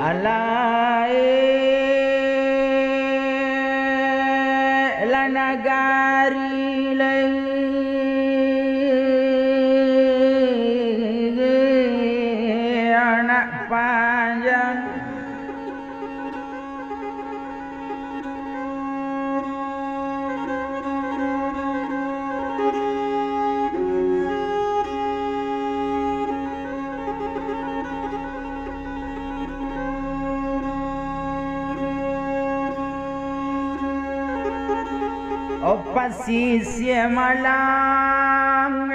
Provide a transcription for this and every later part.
Alai la nagari anak panjang Pasisya malang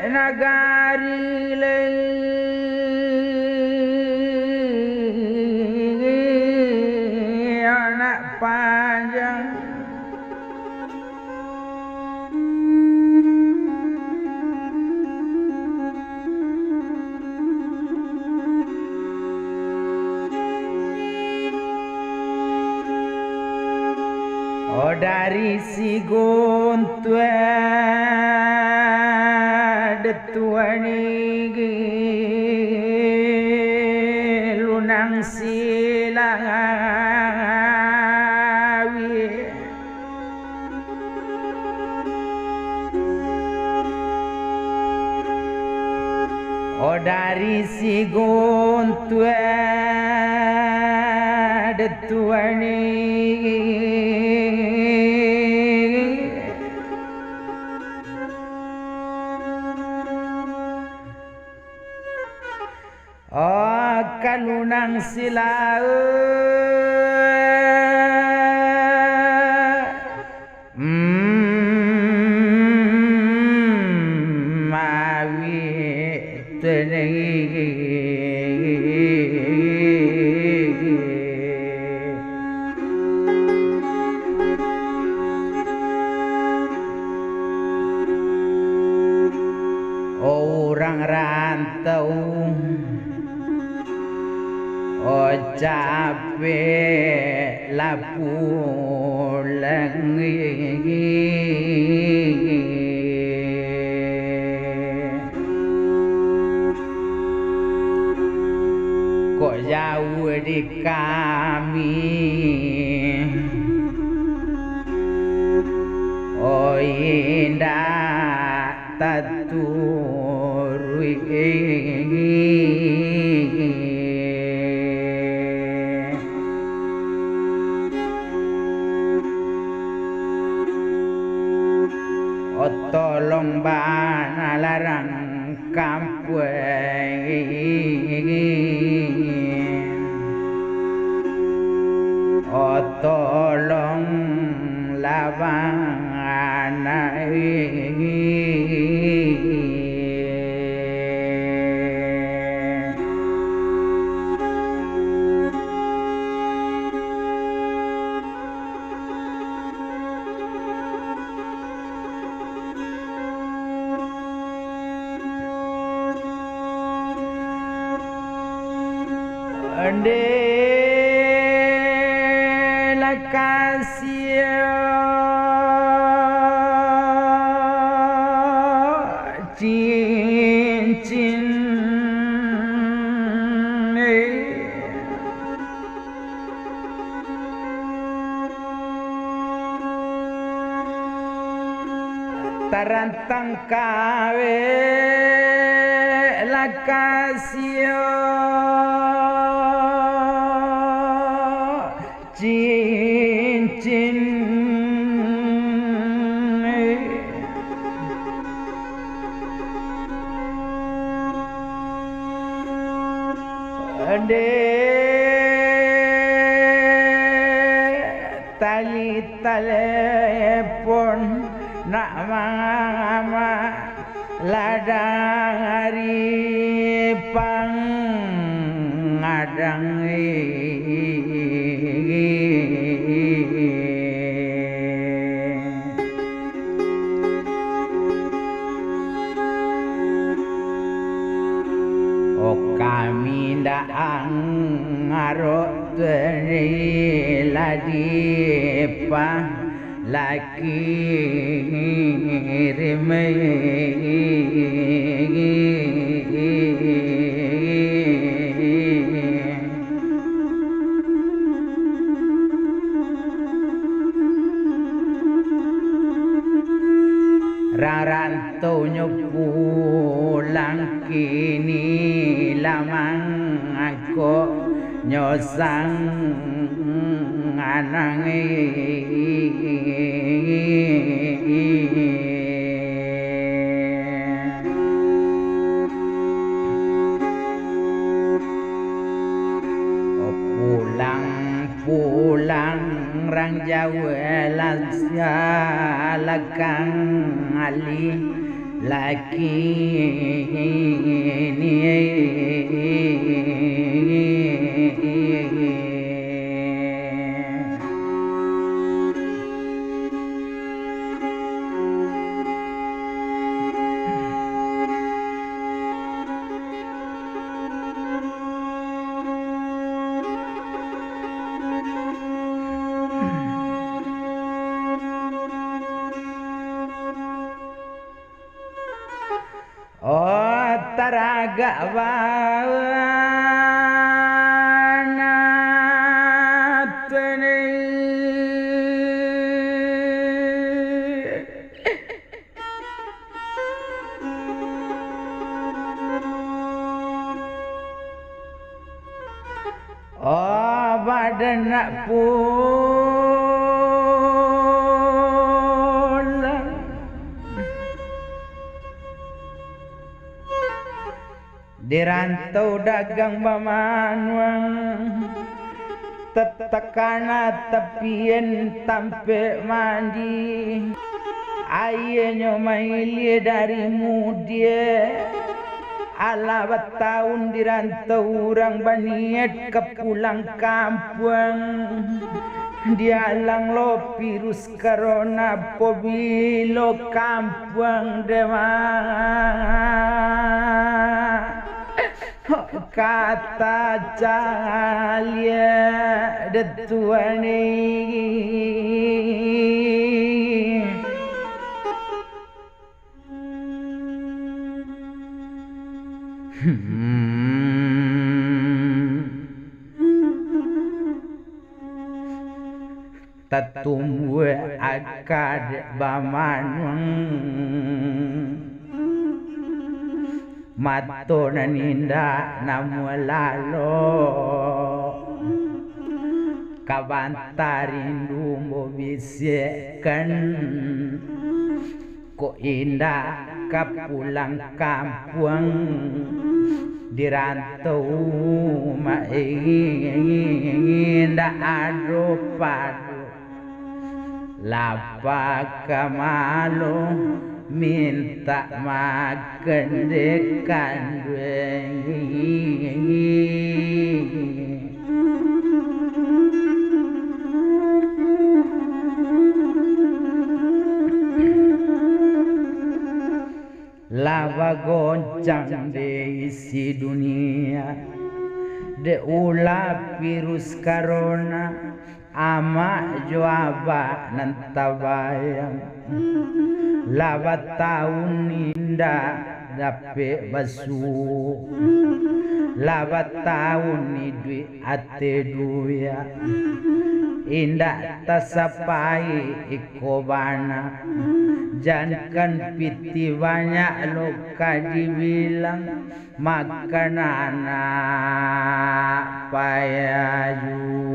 nagari anak panjang dari si guntuad tuanigi lunang silawi dari si guntuad tuanigi kalunang sila mawi tenegi orang rantau capek la pulang kok jauh di kami oh indah taturui tolong bana larang kampung tolong labang anak ande la kasih cincin tarantang kawe la kasih cincin de tali telepon nak mama ladang hari pang ngadang kami ndaang ngarok dari ladipa laki rarantau pulang kini lamang aku nyosang anangi pulang rang Jawa lansia lakang ali laki ni taraga wana tene badan nak dirantau dagang bamanuang tetekana tepien tampe mandi ayenyo maili dari mudia ala tahun dirantau orang baniat ke pulang kampung dialang lo virus corona pobilo kampung dema kata calia detuani tatumwe akad bamanung mato naninda namulalo kabantarindu mo bisekan ko indah kapulang kampung dirantau mainda ado padu lapa kamalu minta makan dekan lava goncang de isi dunia de ulah virus corona ama jawaba nantabayang lawat tahun indah dape basu lawat tahun idwi ate duya indah tasapai ikobana jangan piti banyak loka dibilang makanana payayu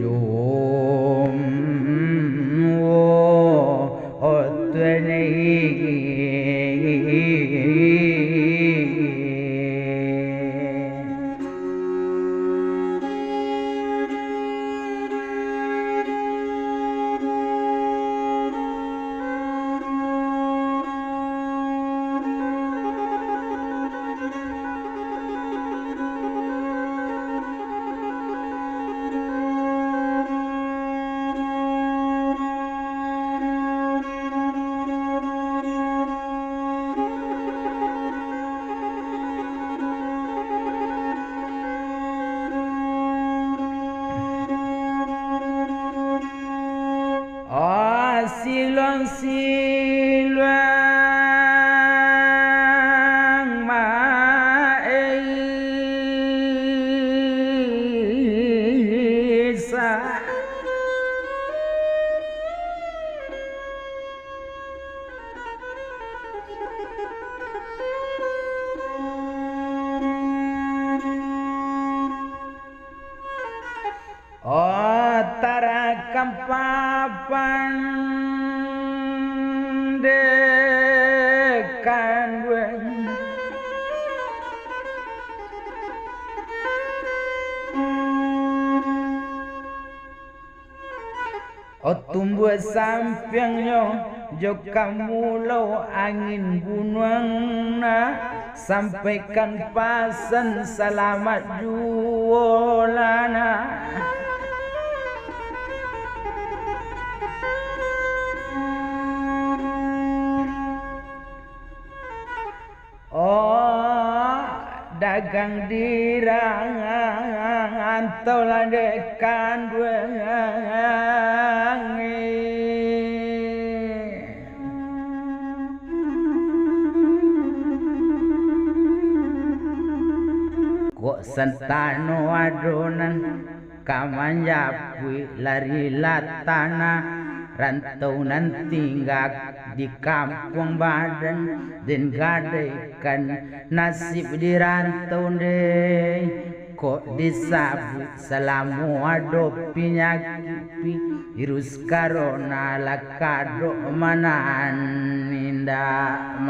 yom otwenei siluang maesa tarakam papan dekan wen tumbuh sampingnya jo kamu lo angin gunung sampaikan pasan selamat jualana dagang dirang antau ladekan duangi kok sentano adonan kamanjapui lari latana rantau nan tinggal di kampung badan dan gadaikan nasib di rantau deh kok disabut selamu adopi nyakipi virus corona lakado manan indah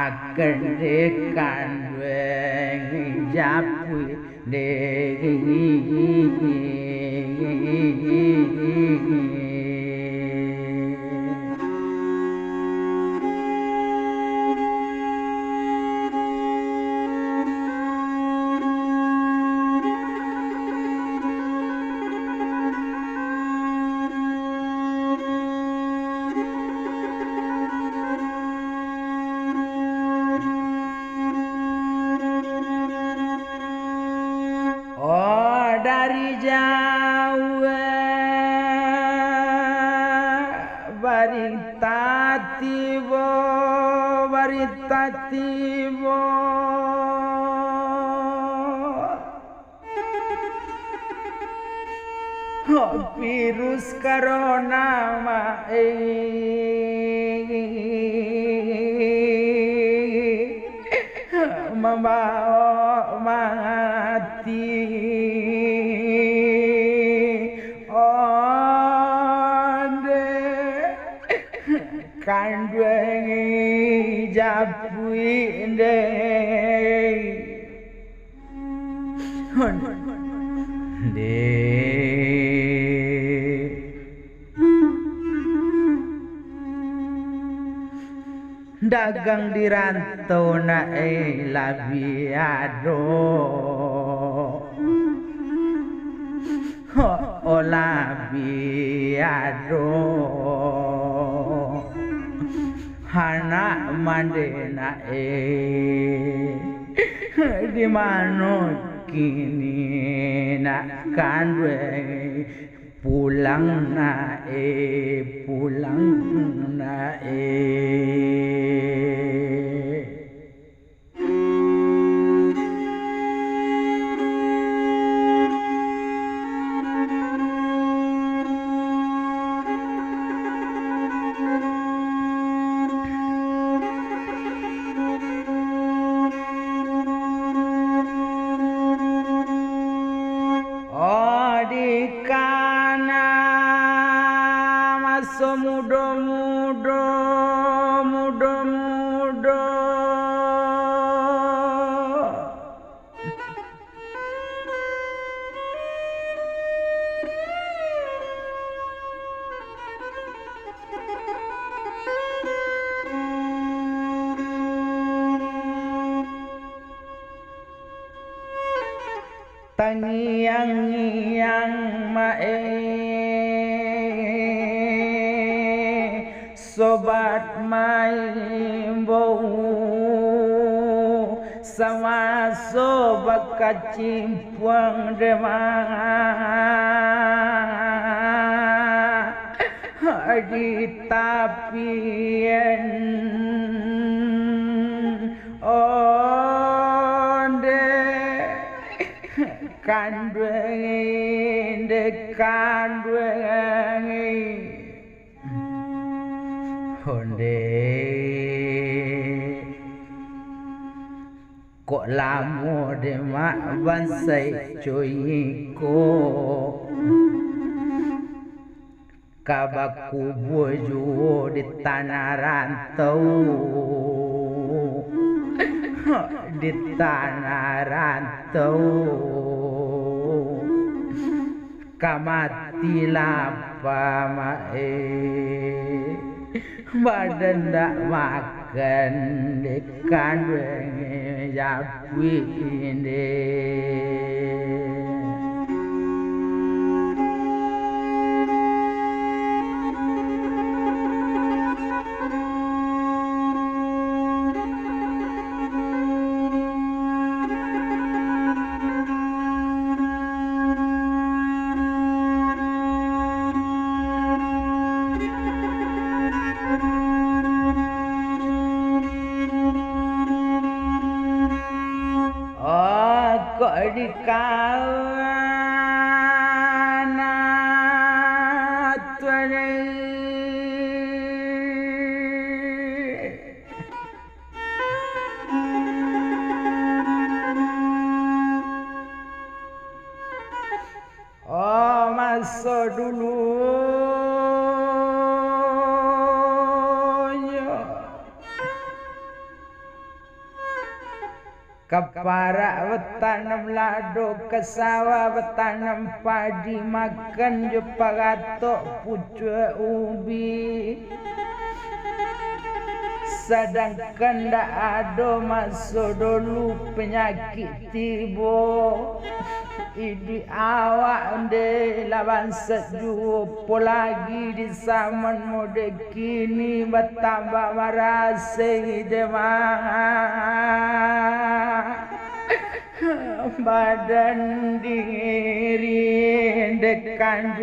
akan dekan wengi japui dari Jawa barita tibo virus corona membawa mati kandwengi japui dagang di rantau na labiado labiado anak mandena di mana kini nak kandwe pulang na pulang na muda-muda tangiang-ngiang mae sobat main bau sama sobat kacimpuang demang di tapien onde kandweng honde kok lamo de mak bansai coyiko kabaku bojo di tanah rantau di tanah rantau kamati lapa mae badan dak makan dekan wenge japi inde kok di kawan tuane oh masa dulu kapara betanam lado ke sawah betanam padi makan jo pagatok pucuk ubi sedangkan dak ada masa dulu penyakit tibo idi awak de lawan sejupo lagi di zaman mode kini bertambah marase demang badan diri dekan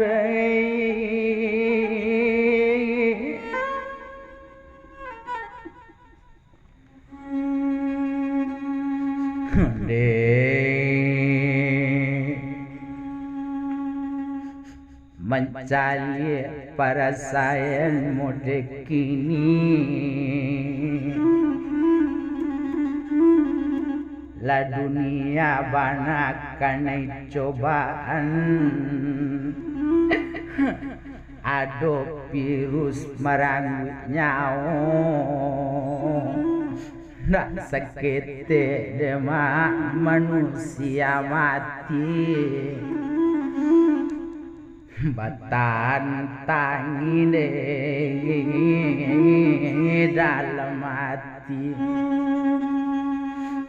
mencari perasaan mode kini la dunia banyak kena cobaan ada virus merangkut nyawa nak sakit demak manusia mati batan tangine dalam hati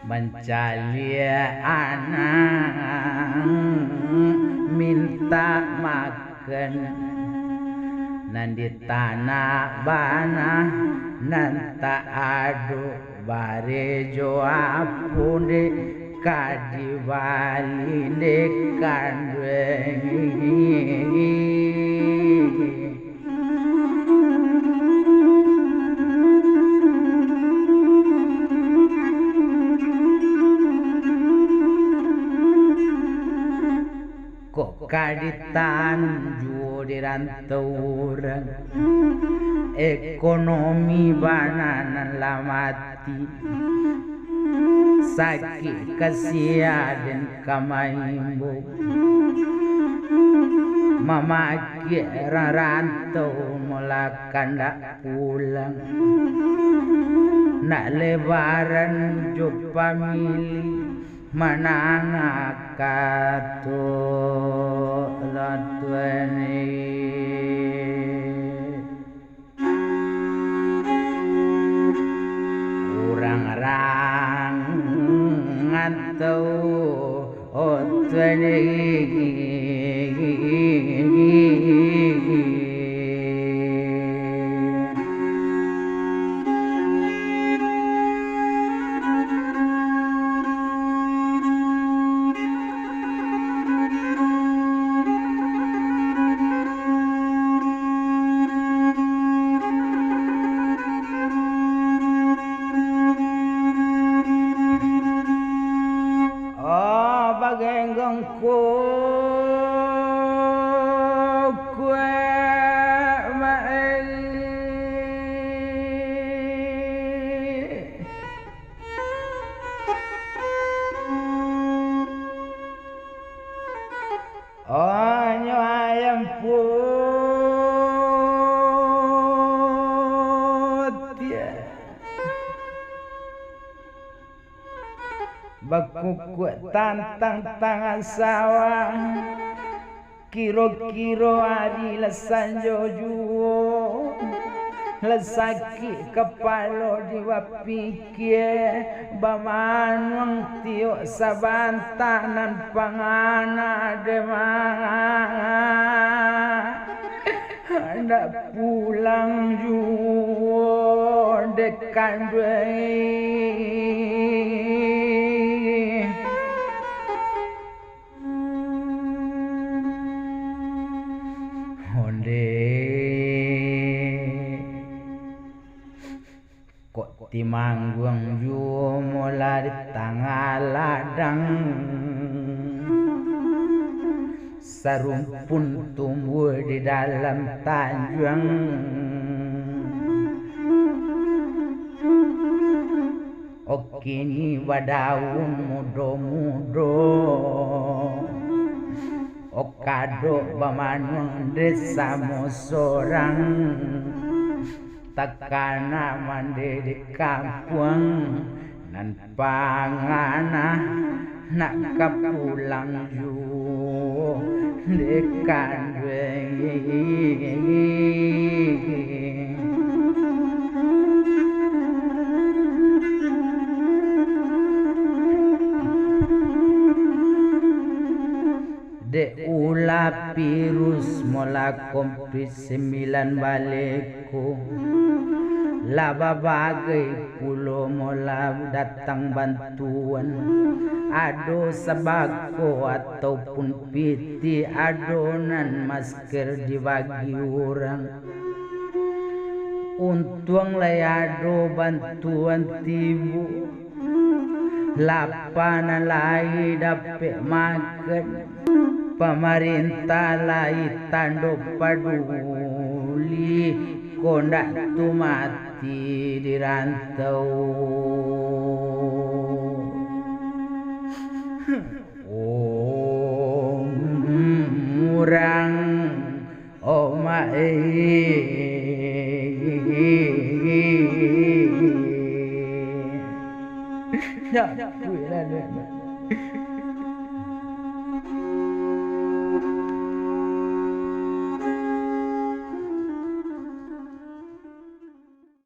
mencari anak minta makan nan di tanah banah nanta ado barejo apunde kadivalinde kandwengi kok kaditan judi rantauran ekonomi bananan lamati sakit kasiaden kamaimbo mamaki rantau mulakan dak pulang nak lebaran jo pamili manangakato latwani urang-urang ngantau otwani bagenggongku kue mai onyo ayam putih bakukuk tantang tangan sawah kiro-kiro hari lesan jojuo lesaki kepalo diwapikir bamanung tiok sabantanan pangana demang hendak pulang juo dekan dwei kok timanggung juo mulai tanggal ladang sarumpun tumbuh di dalam tanjung okini wadaun mudo-mudo okado bamanung desa musorang takana mandi di kampung nan pangana nak kapulang ju dekan de ula pirus mola komplit 9 baleku laba bagai pulau mola datang bantuan ado sabako ataupun piti adonan masker dibagi orang untung layado bantuan tibu lapan lagi dapat makan pemerintah lai tando paduli kondak tu mati di rantau murang omai ya